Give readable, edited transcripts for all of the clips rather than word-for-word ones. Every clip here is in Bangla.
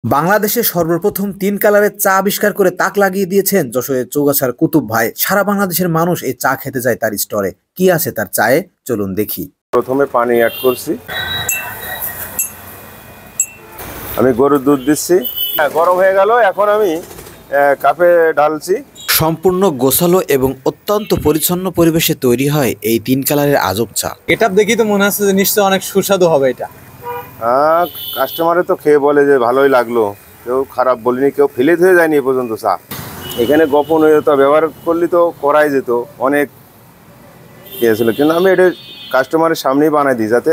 বাংলাদেশে সর্বপ্রথম ৩ কালারের চা আবিষ্কার করে তাক লাগিয়ে দিয়েছেন যশোরের চৌগাছার কুতুব ভাই। সারা বাংলাদেশের মানুষ এই চা খেতে যায় তার স্টোরে। কি আছে তার চায়ে, চলুন দেখি। প্রথমে পানি অ্যাড করছি, আমি গরুর দুধ দিচ্ছি, গরম হয়ে গেল। এখন আমি কাপে ঢালছি। সম্পূর্ণ গোছালো এবং অত্যন্ত পরিচ্ছন্ন পরিবেশে তৈরি হয় এই ৩ কালারের আজব চা। এটা দেখি তো মনে হচ্ছে যে নিশ্চয়ই অনেক সুস্বাদু হবে এটা। কাস্টমারে তো খেয়ে বলে যে ভালোই লাগলো, কেউ খারাপ বলিনি, কেউ ফেলে হয়ে যায়নি এ পর্যন্ত চা। এখানে গোপনীয়তা ব্যবহার করলে তো করাই যেত, অনেক ইয়ে ছিল, কিন্তু আমি এটা কাস্টমারের সামনেই বানাই দিই যাতে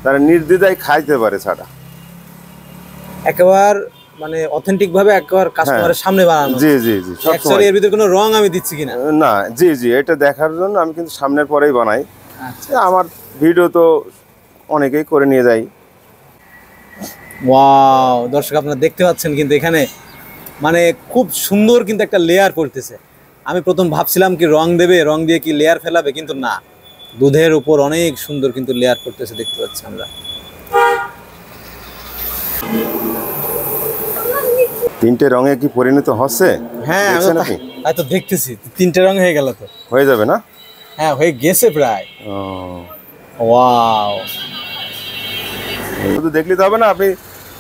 তারা নির্দ্বিধায় খাইতে পারে চাটা। একেবারে মানে অথেন্টিক ভাবে একেবারে কাস্টমারের সামনে বানানো। জি জি জি, অ্যাকচুয়ালি এর ভিতরে কোনো রং আমি দিচ্ছি কিনা না, জি জি, এটা দেখার জন্য আমি কিন্তু সামনের পরেই বানাই। আচ্ছা, আমার ভিডিও তো অনেকেই করে নিয়ে যায়। ওয়াও, দর্শক আপনারা দেখতে পাচ্ছেন কিন্তু এখানে মানে খুব সুন্দর কিন্তু একটা লেয়ার করতেছে। আমি প্রথম ভাবছিলাম কি রং দেবে, রং দিয়ে কি লেয়ার ফেলাবে, কিন্তু না, দুধের উপর অনেক সুন্দর কিন্তু লেয়ার করতেছে, দেখতে পাচ্ছি আমরা। তিনটে রঙে কি পরিণত হচ্ছে? হ্যাঁ, আমি তো দেখতেছি 3টে রং হয়ে গেল। তো হয়ে যাবে না? হ্যাঁ, হয়ে গেছে প্রায়। ওয়াও, শুধু দেখলে তো হবে না, আপনি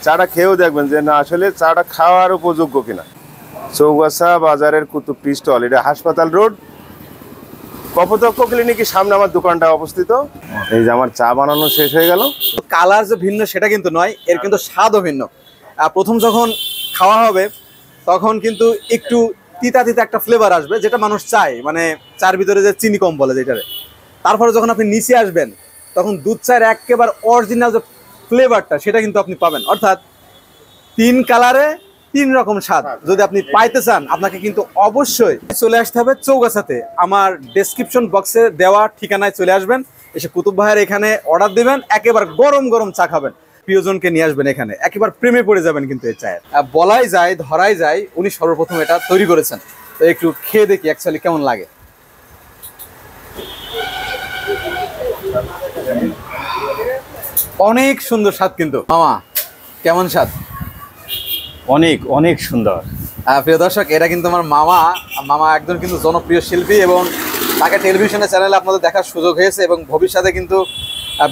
চাটা খেয়েও দেখবেন যে না আসলে চাটা খাওয়ার উপযোগ্য কিনা। চৌগাছা বাজারের কুতুব টি স্টল, এটা হাসপাতাল রোড, কপোতাক্ষ ক্লিনিকের সামনে আমার দোকানটা অবস্থিত। এই যে আমার চা বানানো শেষ হয়ে গেল। কালার যে ভিন্ন সেটা কিন্তু নয়, এর কিন্তু স্বাদও ভিন্ন। প্রথম যখন খাওয়া হবে তখন কিন্তু একটু তিতা তিতা একটা ফ্লেভার আসবে, যেটা মানুষ চায়, মানে চার ভিতরে যে চিনি কম বলে যেটারে। তারপরে যখন আপনি নিচে আসবেন তখন দুধ চায়ের একেবারে অরিজিনাল যে ফ্লেভারটা সেটা কিন্তু আপনি পাবেন। অর্থাৎ 3 কালারে 3 রকম স্বাদ যদি আপনি পাইতে চান, আপনাকে কিন্তু অবশ্যই চলে আসতে হবে চৌগাছাতে। আমার ডেসক্রিপশন বক্সে দেওয়া ঠিকানায় চলে আসবেন, এসে কুতুব ভাইয়ের এখানে অর্ডার দিবেন, একেবারে গরম গরম চা খাবেন, প্রিয়জনকে নিয়ে আসবেন এখানে, একেবারে প্রেমে পড়ে যাবেন কিন্তু এই চায়ের। বলাই যায়, ধরাই যায় উনি সর্বপ্রথম এটা তৈরি করেছেন। তো একটু খেয়ে দেখি অ্যাকচুয়ালি কেমন লাগে। অনেক সুন্দর স্বাদ কিন্তু। মামা, কেমন স্বাদ? অনেক অনেক সুন্দর। প্রিয় দর্শক, এটা কিন্তু আমার মামা। মামা একজন কিন্তু জনপ্রিয় শিল্পী এবং তাকে টেলিভিশনের চ্যানেলে আপনাদের দেখার সুযোগ হয়েছে এবং ভবিষ্যতে কিন্তু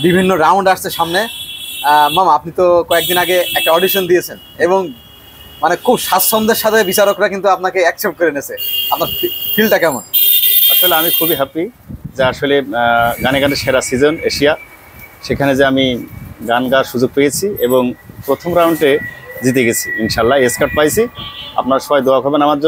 বিভিন্ন রাউন্ড আসছে সামনে। মামা, আপনি তো কয়েকদিন আগে একটা অডিশন দিয়েছেন এবং মানে খুব স্বাচ্ছন্দ্যের সাথে বিচারকরা কিন্তু আপনাকে অ্যাকসেপ্ট করে নিয়েছে। আপনার ফিলটা কেমন? আসলে আমি খুবই হ্যাপি যে আসলে গানে গানে সেরা সিজন এশিয়া, সেখানে যে আমি গান গাওয়ার সুযোগ পেয়েছি এবং প্রথম রাউন্ডে জিতে গেছি। ইনশাল্লাহ স্কার্ট পাইছি। আপনারা সবাই দোয়া করবেন আমার জন্য।